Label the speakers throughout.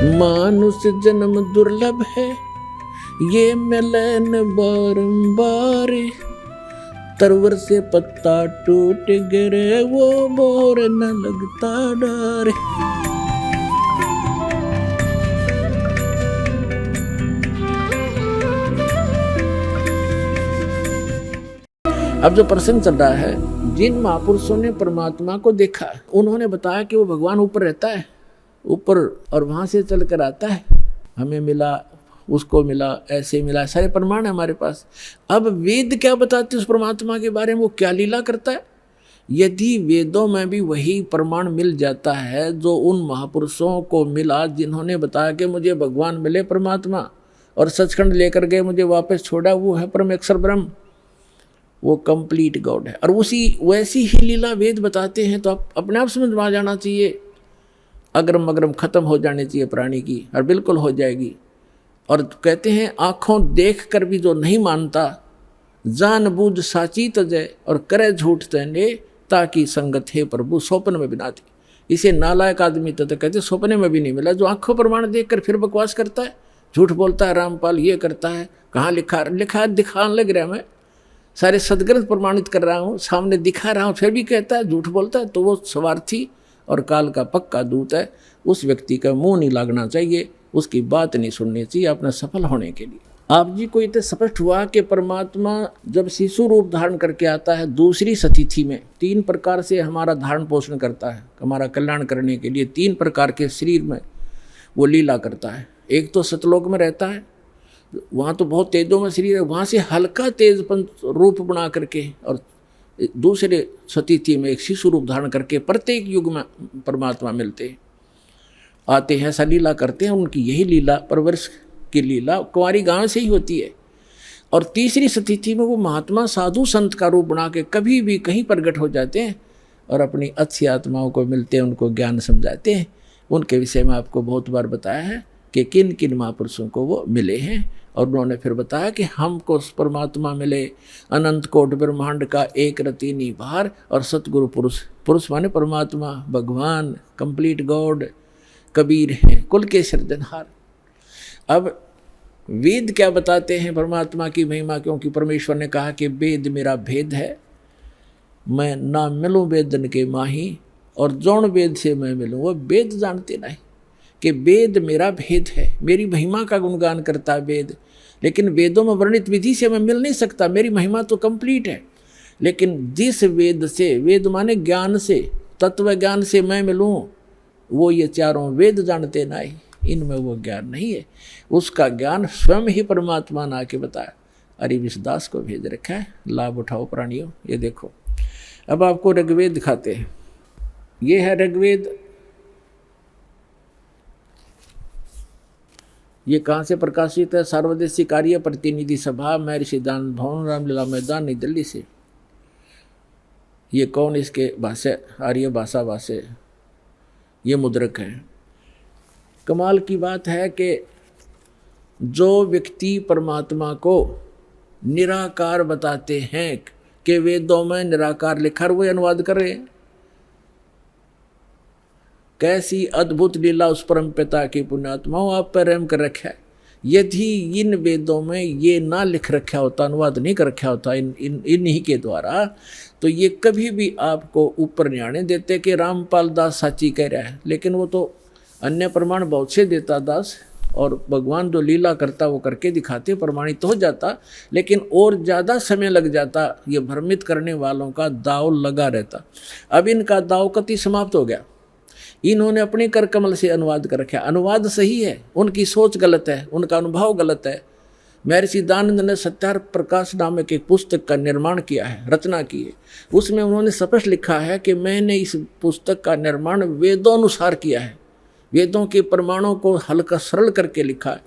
Speaker 1: मानुष जन्म दुर्लभ है, ये मिलन बारंबार। तरवर से पत्ता टूट गिरे, वो मोर न लगता डर। अब जो प्रसंग चल रहा है, जिन महापुरुषों ने परमात्मा को देखा, उन्होंने बताया कि वो भगवान ऊपर रहता है, ऊपर, और वहां से चल कर आता है। हमें मिला, उसको मिला, ऐसे मिला, सारे प्रमाण है हमारे पास। अब वेद क्या बताते उस परमात्मा के बारे में, वो क्या लीला करता है? यदि वेदों में भी वही प्रमाण मिल जाता है जो उन महापुरुषों को मिला जिन्होंने बताया कि मुझे भगवान मिले परमात्मा और सचखंड लेकर गए, मुझे वापस छोड़ा, वो है परम अक्षर ब्रह्म, वो कंप्लीट गॉड है। और उसी वैसी ही लीला वेद बताते हैं, तो आप अपने आप समझ में आ जाना चाहिए। अग्रम अग्रम खत्म हो जानी चाहिए प्राणी की, और बिल्कुल हो जाएगी। और कहते हैं आँखों देख कर भी जो नहीं मानता, जान बूझ साची तजय और करे झूठ तने, ताकि संगत है प्रभु स्वप्न में बिना थी। इसे नालायक आदमी तो कहते स्वप्न में भी नहीं मिला, जो आँखों प्रमाण देख कर फिर बकवास करता है, झूठ बोलता है, रामपाल ये करता है, कहाँ लिखा दिखाने लग रहा है, मैं सारे सदग्रंथ प्रमाणित कर रहा हूँ, सामने दिखा रहा हूँ, फिर भी कहता है, झूठ बोलता है, तो वो स्वार्थी और काल का पक्का दूत है। उस व्यक्ति का मुंह नहीं लागना चाहिए, उसकी बात नहीं सुननी चाहिए अपना सफल होने के लिए। आप जी को इतना स्पष्ट हुआ कि परमात्मा जब शिशु रूप धारण करके आता है दूसरी सतिथि में, 3 प्रकार से हमारा धारण पोषण करता है, हमारा कल्याण करने के लिए 3 प्रकार के शरीर में वो लीला करता है। एक तो सतलोक में रहता है, वहाँ तो बहुत तेजों में शरीर है, वहाँ से हल्का तेजपन रूप बना करके, और दूसरे सतिथि में एक शिशु रूप धारण करके प्रत्येक युग में परमात्मा मिलते हैं, आते हैं, ऐसा लीला करते हैं। उनकी यही लीला, परवर्ष की लीला कुंवारी गांव से ही होती है। और तीसरी सतिथि में वो महात्मा साधु संत का रूप बना के कभी भी कहीं प्रकट हो जाते हैं और अपनी अच्छी आत्माओं को मिलते हैं, उनको ज्ञान समझाते हैं। उनके विषय में आपको बहुत बार बताया है कि किन किन महापुरुषों को वो मिले हैं, और उन्होंने फिर बताया कि हमको परमात्मा मिले अनंत कोट ब्रह्मांड का एक रति निभार, और सतगुरु पुरुष, पुरुष माने परमात्मा, भगवान, कंप्लीट गॉड, कबीर हैं, कुल के सृजनहार। अब वेद क्या बताते हैं परमात्मा की महिमा, क्योंकि परमेश्वर ने कहा कि वेद मेरा भेद है, मैं ना मिलूँ वेदन के माही, और जौन वेद से मैं मिलूँ वो वेद जानते नहीं, कि वेद मेरा भेद है, मेरी महिमा का गुणगान करता है वेद। लेकिन वेदों में वर्णित विधि से मैं मिल नहीं सकता, मेरी महिमा तो कंप्लीट है। लेकिन जिस वेद से, वेद माने ज्ञान से, तत्व ज्ञान से मैं मिलूँ, वो ये चारों वेद जानते नहीं, इनमें वो ज्ञान नहीं है। उसका ज्ञान स्वयं ही परमात्मा ने आके बताया। अरे विश्वदास को भेज रखा है, लाभ उठाओ प्राणियों। ये देखो, अब आपको ऋग्वेद दिखाते हैं। ये है ऋग्वेद। ये कहाँ से प्रकाशित है? सार्वदेशिक कार्य प्रतिनिधि सभा, महर्षि दान भवन, रामलीला मैदान, नई दिल्ली से। ये कौन इसके भाष्य, आर्य भाषा भाष्य, ये मुद्रक है। कमाल की बात है कि जो व्यक्ति परमात्मा को निराकार बताते हैं कि वेदों में निराकार लिखा, वो अनुवाद कर रहे हैं। कैसी अद्भुत लीला उस परम पिता की पुण्यात्माओं, आप पर रहम कर रखा है। यदि इन वेदों में ये ना लिख रखा होता, अनुवाद नहीं कर रखा होता इन्हीं के द्वारा, तो ये कभी भी आपको ऊपर नहीं आने देते कि रामपाल दास साची कह रहा है। लेकिन वो तो अन्य प्रमाण बहुत से देता दास, और भगवान जो लीला करता वो करके दिखाते, प्रमाणित तो हो जाता, लेकिन और ज़्यादा समय लग जाता। ये भ्रमित करने वालों का दाव लगा रहता। अब इनका दाव कति समाप्त हो गया। इन्होंने अपने कर कमल से अनुवाद कर रखा। अनुवाद सही है, उनकी सोच गलत है, उनका अनुभव गलत है। महर्षि दानंद ने सत्यार्थ प्रकाश नामक एक पुस्तक का निर्माण किया है, रचना की है। उसमें उन्होंने स्पष्ट लिखा है कि मैंने इस पुस्तक का निर्माण वेदोनुसार किया है, वेदों के प्रमाणों को हल्का सरल करके लिखा है,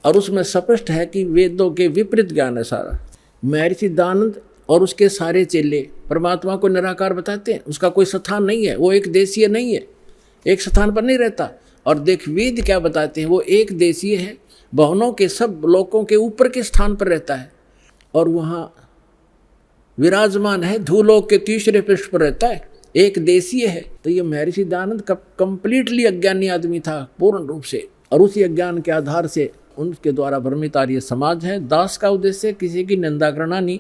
Speaker 1: और उसमें स्पष्ट है कि वेदों के विपरीत ज्ञान है सारा। महर्षि दानंद और उसके सारे चेले परमात्मा को निराकार बताते हैं, उसका कोई स्थान नहीं है, वो एक देशीय नहीं है, एक स्थान पर नहीं रहता। और देख वेद क्या बताते हैं, वो एक देशीय है, भवनों के सब लोकों के ऊपर के स्थान पर रहता है, और वहाँ विराजमान है, धूलोक के तीसरे पृष्ठ पर रहता है। एक देशीय है। तो ये महर्षि दयानंद का कंप्लीटली अज्ञानी आदमी था पूर्ण रूप से, और उसी अज्ञान के आधार से उनके द्वारा भ्रमित आर्य समाज है। दास का उद्देश्य किसी की निंदा करना नहीं,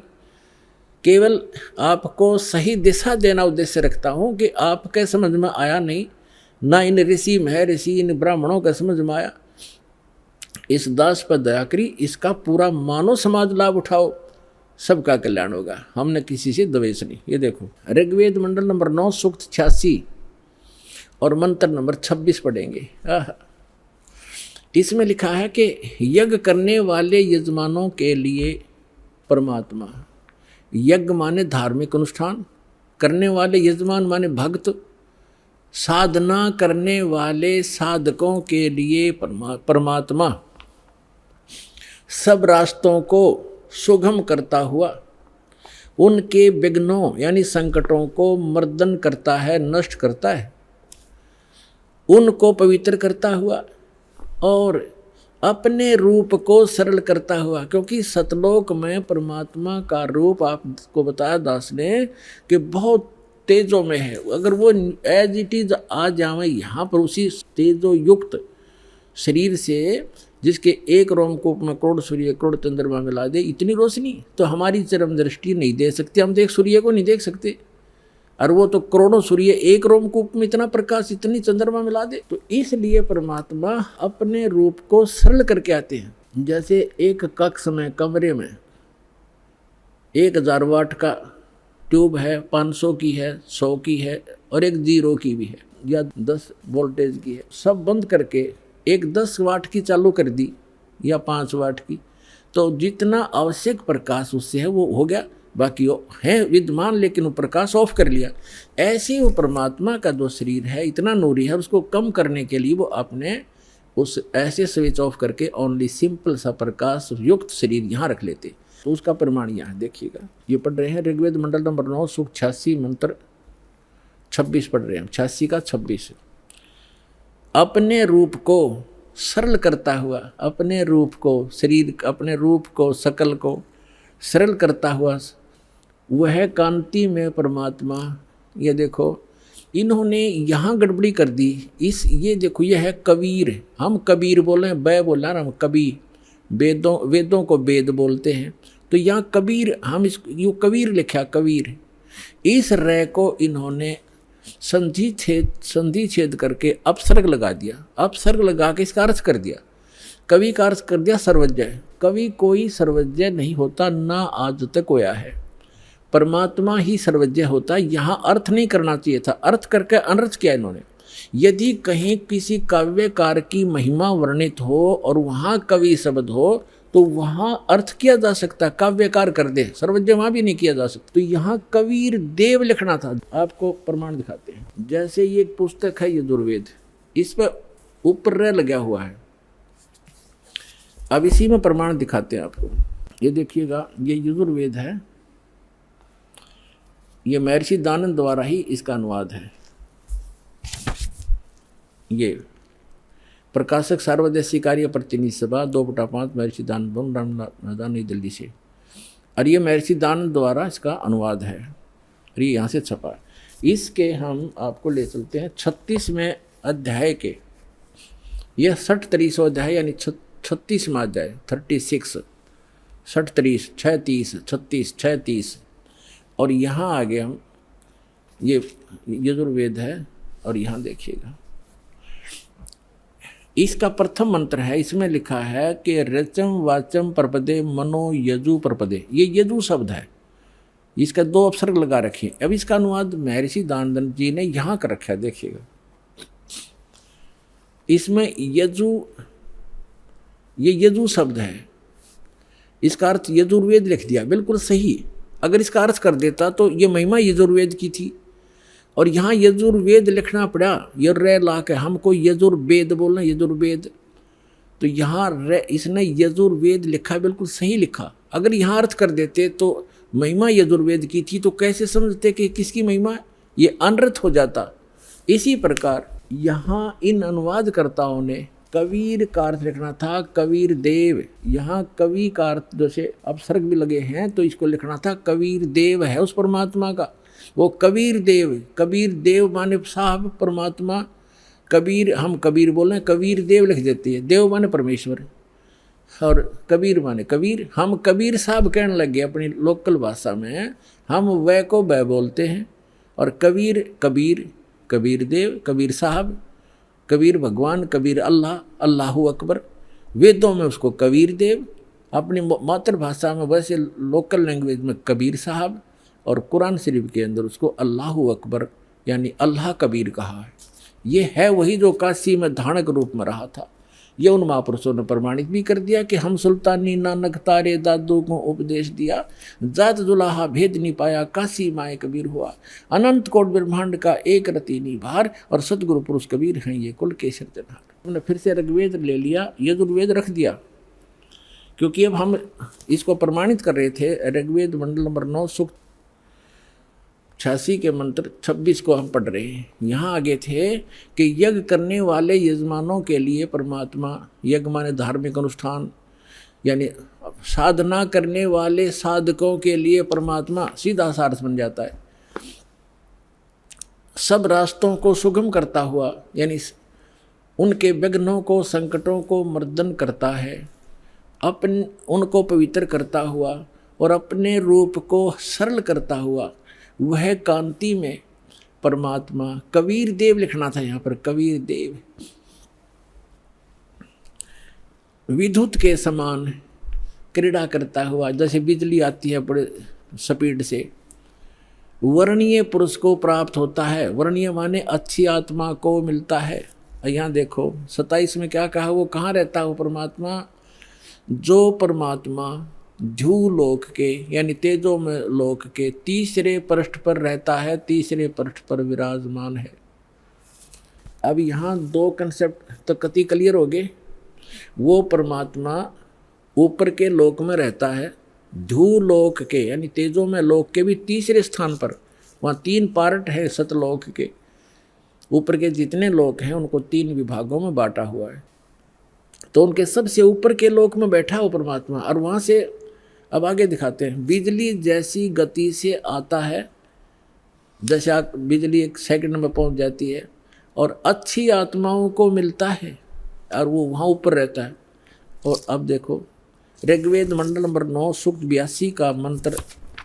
Speaker 1: केवल आपको सही दिशा देना उद्देश्य रखता हूँ कि आपके समझ में आया नहीं, ना इन ऋषि महर्षि इन ब्राह्मणों का समझ में आया, इस दास पर दया करी, इसका पूरा मानव समाज लाभ उठाओ, सबका कल्याण होगा। हमने किसी से द्वेष नहीं। ये देखो ऋग्वेद मंडल नंबर 9 सूक्त 86 और मंत्र नंबर 26 पढ़ेंगे। इसमें लिखा है कि यज्ञ करने वाले यजमानों के लिए परमात्मा, यज्ञ माने धार्मिक अनुष्ठान, करने वाले यजमान माने भक्त, साधना करने वाले साधकों के लिए परमात्मा सब रास्तों को सुगम करता हुआ उनके विघ्नों यानी संकटों को मर्दन करता है, नष्ट करता है, उनको पवित्र करता हुआ और अपने रूप को सरल करता हुआ। क्योंकि सतलोक में परमात्मा का रूप आपको बताया दास ने कि बहुत तेजों में है। अगर वो एज इट इज आ जावे यहाँ पर उसी तेजो युक्त शरीर से, जिसके एक रोमकूप में करोड़ सूर्य करोड़ चंद्रमा मिला दे, इतनी रोशनी तो हमारी चरम दृष्टि नहीं दे सकती। हम तो एक सूर्य को नहीं देख सकते, और वो तो करोड़ों सूर्य एक रोमकूप में इतना प्रकाश इतनी चंद्रमा मिला दे। तो इसलिए परमात्मा अपने रूप को सरल करके आते हैं। जैसे एक कक्ष में कमरे में 1000 वाट का ट्यूब है, 500 की है, 100 की है और एक 0 की भी है या 10 वोल्टेज की है, सब बंद करके एक 10 वाट की चालू कर दी या 5 वाट की, तो जितना आवश्यक प्रकाश उससे है वो हो गया, बाकी वो है विद्यमान लेकिन वो प्रकाश ऑफ कर लिया। ऐसे वो परमात्मा का जो शरीर है इतना नूरी है, उसको कम करने के लिए वो अपने उस ऐसे स्विच ऑफ करके ओनली सिंपल सा प्रकाश युक्त शरीर यहाँ रख लेते। तो उसका प्रमाण यहाँ देखिएगा, ये पढ़ रहे हैं ऋग्वेद मंडल नंबर 9 सूक्त 86 मंत्र 26 पढ़ रहे हैं, 86 का 26। अपने रूप को सरल करता हुआ, अपने रूप को शरीर, अपने रूप को सकल को सरल करता हुआ वह कांति में परमात्मा। ये देखो इन्होंने यहाँ गड़बड़ी कर दी। ये देखो ये है कबीर, हम कबीर बोले, बै बोला ना हम कबीर, वेदों को वेद बोलते हैं, तो यहाँ कबीर हम इसको कबीर लिखा, कबीर। इस रे को इन्होंने संधि छेद करके अपसर्ग लगा दिया, अपसर्ग लगा के इसका अर्थ कर दिया, कवि का अर्थ कर दिया सर्वज्ञ। कवि कोई सर्वज्ञ नहीं होता, ना आज तक होया है, परमात्मा ही सर्वज्ञ होता है। यहाँ अर्थ नहीं करना चाहिए था, अर्थ करके अनर्थ किया इन्होंने। यदि कहीं किसी काव्यकार की महिमा वर्णित हो और वहाँ कवि शब्द हो तो वहाँ अर्थ किया जा सकता, काव्यकार कर दे, सर्वज्ञ वहाँ भी नहीं किया जा सकता। तो यहाँ कबीर देव लिखना था। आपको प्रमाण दिखाते हैं, जैसे ये एक पुस्तक है यजुर्वेद, इस पर ऊपर रे लगा हुआ है। अब इसी में प्रमाण दिखाते हैं आपको। ये देखिएगा, ये यजुर्वेद है, ये महर्षि दयानंद द्वारा ही इसका अनुवाद है। ये प्रकाशक सार्वदेशी कार्य प्रतिनिधि सभा 2/5 महर्षि दयानंद भवन रामनाथ नई दिल्ली से, और ये महर्षि दयानंद द्वारा इसका अनुवाद है और ये यहाँ से छपा है। इसके हम आपको ले चलते हैं 36वें अध्याय के, यह 60 अध्याय यानी 36वां अध्याय 36 30 36 36 36। और यहाँ आगे हम ये यजुर्वेद है और यहाँ देखिएगा इसका प्रथम मंत्र है। इसमें लिखा है कि रचम वाचम प्रपदे मनो यजु प्रपदे, ये यजु शब्द है, इसका 2 अपसर्ग लगा रखे। अब इसका अनुवाद महर्षि दयानंद जी ने यहाँ कर रखा है, देखिएगा इसमें यजु, ये यजु शब्द है, इसका अर्थ यजुर्वेद लिख दिया, बिल्कुल सही। अगर इसका अर्थ कर देता तो ये महिमा यजुर्वेद की थी, और यहाँ यजुर्वेद लिखना पड़ा, ये रे ला के, हमको यजुर्वेद बोलना, यजुर्वेद, तो यहाँ रे इसने यजुर्वेद लिखा, बिल्कुल सही लिखा। अगर यहाँ अर्थ कर देते तो महिमा यजुर्वेद की थी, तो कैसे समझते कि किसकी महिमा है, ये अनर्थ हो जाता। इसी प्रकार यहाँ इन अनुवादकर्ताओं ने कबीर का अर्थ लिखना था, कबीर देव। यहाँ कवि का अर्थ जैसे अपसर्ग भी लगे हैं तो इसको लिखना था कबीर देव है उस परमात्मा का। वो कबीर देव माने साहब परमात्मा, कबीर हम कबीर बोल रहे हैं, कबीर देव लिख देती है, देव माने परमेश्वर और कबीर माने कबीर। हम कबीर साहब कहने लगे अपनी लोकल भाषा में, हम वह को वह बोलते हैं, और कबीर कबीर, कबीर देव, कबीर साहब, कबीर भगवान, कबीर अल्लाह, अल्लाहू अकबर। वेदों में उसको कबीर देव, अपनी मातृभाषा में वैसे लोकल लैंग्वेज में कबीर साहब, और कुरान शरीफ के अंदर उसको अल्लाहू अकबर यानी अल्लाह कबीर कहा है। ये है वही जो काशी में धानक रूप में रहा था। ये उन महापुरुषों ने प्रमाणित भी कर दिया कि हम सुल्तानी नानक तारे दादू को उपदेश दिया, जात जुलाहा भेद नहीं पाया, काशी माए कबीर हुआ, अनंत कोट ब्रह्मांड का एक रति निभार, और सतगुरु पुरुष कबीर हैं ये कुल के सिरजनहार। हमने फिर से ऋग्वेद ले लिया, यजुर्वेद रख दिया, क्योंकि अब हम इसको प्रमाणित कर रहे थे। ऋग्वेद मंडल नंबर 9 सूक्त 86 के मंत्र 26 को हम पढ़ रहे हैं। यहाँ आगे थे कि यज्ञ करने वाले यजमानों के लिए परमात्मा, यज्ञ माने धार्मिक अनुष्ठान, यानी साधना करने वाले साधकों के लिए परमात्मा सीधा सारस बन जाता है। सब रास्तों को सुगम करता हुआ, यानी उनके विघ्नों को, संकटों को मर्दन करता है, उनको पवित्र करता हुआ और अपने रूप को सरल करता हुआ, वह कांति में परमात्मा कबीर देव लिखना था यहाँ पर, कबीर देव विद्युत के समान क्रीड़ा करता हुआ, जैसे बिजली आती है बड़े स्पीड से, वर्णीय पुरुष को प्राप्त होता है। वर्णीय माने अच्छी आत्मा को मिलता है। यहाँ देखो 27 में क्या कहा, वो कहाँ रहता है वो परमात्मा, जो परमात्मा ध्रुव लोक के यानी तेजो में लोक के तीसरे पृष्ठ पर रहता है, तीसरे पृष्ठ पर विराजमान है। अब यहाँ 2 कंसेप्ट तो कति क्लियर हो गए। वो परमात्मा ऊपर के लोक में रहता है, ध्रुव लोक के यानी तेजो में लोक के भी तीसरे स्थान पर, वहाँ 3 पार्ट है सतलोक के। ऊपर के जितने लोक हैं उनको 3 विभागों में बांटा हुआ है, तो उनके सबसे ऊपर के लोक में बैठा हो परमात्मा। और वहाँ से अब आगे दिखाते हैं, बिजली जैसी गति से आता है, जैसे आप बिजली 1 सेकंड में पहुँच जाती है, और अच्छी आत्माओं को मिलता है और वो वहाँ ऊपर रहता है। और अब देखो ऋग्वेद मंडल नंबर 9 सूक्त 82 का मंत्र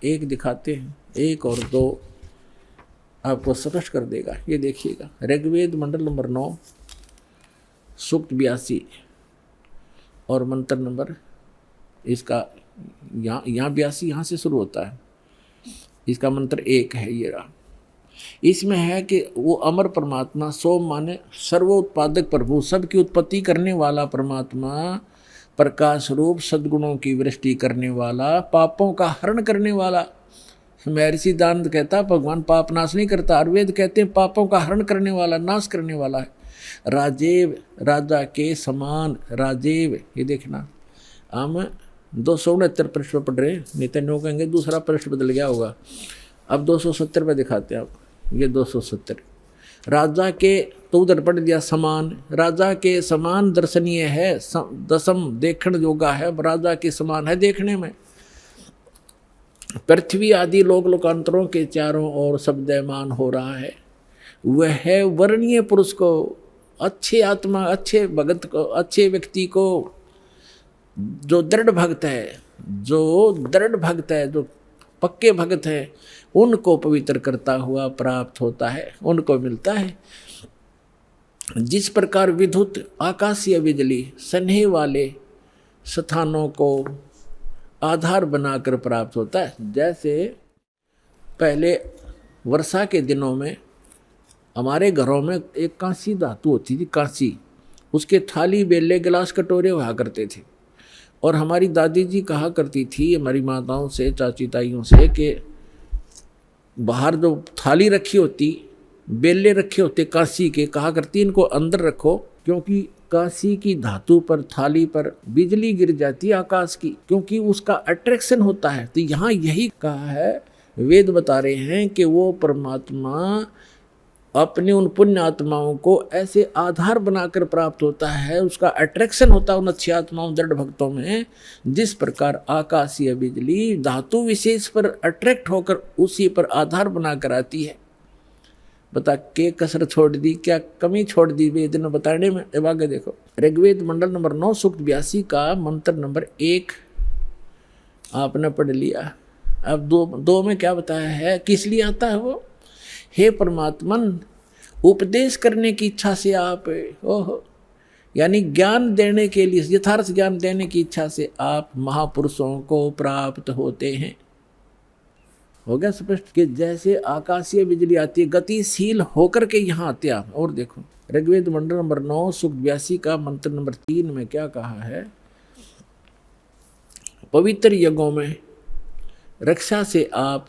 Speaker 1: 1 दिखाते हैं, 1 और 2 आपको स्पष्ट कर देगा। ये देखिएगा, ऋग्वेद मंडल नंबर 9 सूक्त 82 और मंत्र नंबर इसका यहाँ 82 यहाँ से शुरू होता है, इसका मंत्र 1 है ये रहा। इसमें है कि वो अमर परमात्मा, सोम माने सर्वोत्पादक प्रभु, सबकी उत्पत्ति करने वाला परमात्मा, प्रकाश रूप सद्गुणों की वृष्टि करने वाला, पापों का हरण करने वाला। महर्षि दानंद कहता भगवान पाप नाश नहीं करता, और वेद कहते हैं पापों का हरण करने वाला, नाश करने वाला है। राजेव, राजा के समान, राजेव। ये देखना हम 269 पृष्ठ पर पढ़ रहे हैं, नहीं तो कहेंगे दूसरा पृष्ठ बदल गया होगा। अब 270 पे दिखाते हैं आप, ये 270 राजा के, तो उधर पढ़ दिया समान, राजा के समान दर्शनीय है, दसम देखण योगा है, राजा के समान है देखने में। पृथ्वी आदि लोक लोकांतरों के चारों ओर शब्दमान हो रहा है। वह है वर्णीय पुरुष को, अच्छे आत्मा, अच्छे भगत को, अच्छे व्यक्ति को, जो दृढ़ भक्त है, जो दृढ़ भक्त है, जो पक्के भक्त है, उनको पवित्र करता हुआ प्राप्त होता है, उनको मिलता है। जिस प्रकार विद्युत आकाशीय बिजली स्नेह वाले स्थानों को आधार बनाकर प्राप्त होता है, जैसे पहले वर्षा के दिनों में हमारे घरों में एक कांसी धातु होती थी, कांसी, उसके थाली बेले गिलास कटोरे हुआ करते थे। और हमारी दादी जी कहा करती थी हमारी माताओं से, चाची ताइयों से, कि बाहर जो थाली रखी होती, बेले रखे होते कांसी के, कहा करती इनको अंदर रखो, क्योंकि कांसी की धातु पर, थाली पर बिजली गिर जाती है आकाश की, क्योंकि उसका अट्रैक्शन होता है। तो यहाँ यही कहा है, वेद बता रहे हैं कि वो परमात्मा अपनी उन पुण्य आत्माओं को ऐसे आधार बनाकर प्राप्त होता है, उसका अट्रैक्शन होता है उन अच्छी आत्माओं दृढ़ भक्तों में, जिस प्रकार आकाशीय बिजली धातु विशेष पर अट्रैक्ट होकर उसी पर आधार बनाकर आती है। बता के कसर छोड़ दी, क्या कमी छोड़ दी वेद ने बताने में। अब आगे देखो, ऋग्वेद मंडल नंबर 9 सूक्त 82 का मंत्र नंबर 1 आपने पढ़ लिया। अब दो में क्या बताया है, किस लिए आता है वो। हे परमात्मन, उपदेश करने की इच्छा से आप, ओहो, यानी ज्ञान देने के लिए, यथार्थ ज्ञान देने की इच्छा से आप महापुरुषों को प्राप्त होते हैं। हो गया स्पष्ट कि जैसे आकाशीय बिजली आती है गतिशील होकर के यहाँ आते आप। और देखो ऋग्वेद मंडल नंबर 9 सूक्त 82 का मंत्र नंबर 3 में क्या कहा है, पवित्र यज्ञों में रक्षा से आप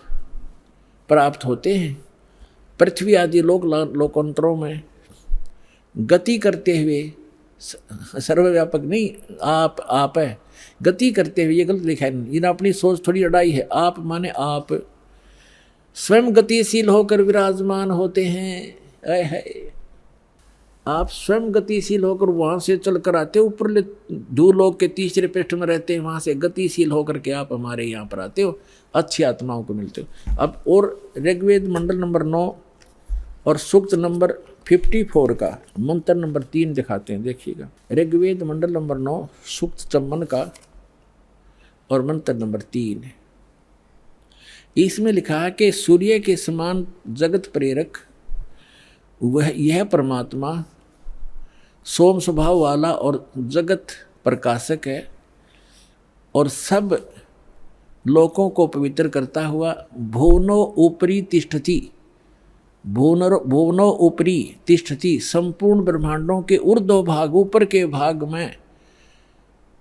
Speaker 1: प्राप्त होते हैं, पृथ्वी आदि लोकांतरों में गति करते हुए, सर्वव्यापक नहीं, आप है, गति करते हुए, ये गलत लिखा है, इन अपनी सोच थोड़ी अड़ाई है। आप माने आप स्वयं गतिशील होकर विराजमान होते हैं। आप स्वयं गतिशील होकर वहाँ से चल कर आते हो, ऊपर भूलोक के तीसरे पृष्ठ में रहते हैं, वहाँ से गतिशील होकर के आप हमारे यहाँ पर आते हो, अच्छी आत्माओं को मिलते हो। अब और ऋग्वेद मंडल नंबर 9 और सूक्त नंबर 54 का मंत्र नंबर 3 दिखाते हैं, देखिएगा। ऋग्वेद मंडल नंबर 9 सूक्त 54 का और मंत्र नंबर 3, इसमें लिखा है कि सूर्य के समान जगत प्रेरक वह यह परमात्मा सोम स्वभाव वाला और जगत प्रकाशक है, और सब लोकों को पवित्र करता हुआ भुवनो ऊपरी तिष्ठति, भुवनो ऊपरी तिष्ठति, संपूर्ण ब्रह्मांडों के ऊर्ध्व भाग, ऊपर के भाग में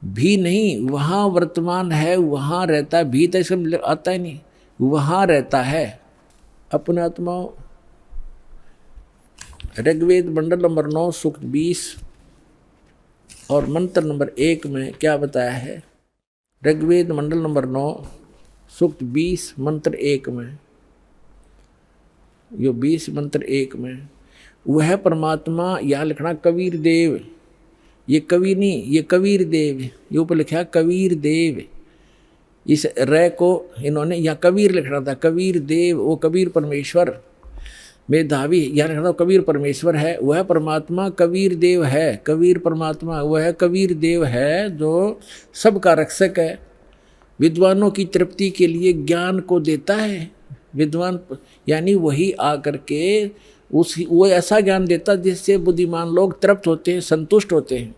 Speaker 1: भी नहीं, वहाँ वर्तमान है, वहाँ रहता है, भी तो इसमें आता ही नहीं, वहाँ रहता है अपने आत्माओं। ऋग्वेद मंडल नंबर 9 सूक्त 20 और मंत्र नंबर 1 में क्या बताया है, ऋग्वेद मंडल नंबर 9 सूक्त 20 मंत्र 1 में, यो 20 मंत्र 1 में वह परमात्मा, यहाँ लिखना कबीर देव, ये कवि नहीं, ये कबीर देव, ये ऊपर लिखा कबीर देव, इस रे को इन्होंने यहाँ कबीर लिखना था, कबीर देव, वो कबीर परमेश्वर मेधावी, यहाँ लिखना था कबीर परमेश्वर है, वह परमात्मा कबीर देव है, कबीर परमात्मा वह कबीर देव है जो सबका रक्षक है, विद्वानों की तृप्ति के लिए ज्ञान को देता है। विद्वान यानी वही आकर के वो ऐसा ज्ञान देता जिससे बुद्धिमान लोग तृप्त होते हैं, संतुष्ट होते हैं,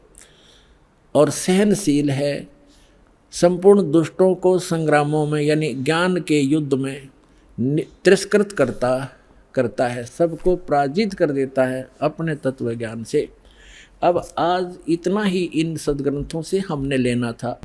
Speaker 1: और सहनशील है, संपूर्ण दुष्टों को संग्रामों में यानी ज्ञान के युद्ध में तिरस्कृत करता है, सबको पराजित कर देता है अपने तत्व ज्ञान से। अब आज इतना ही इन सद्ग्रंथों से हमने लेना था।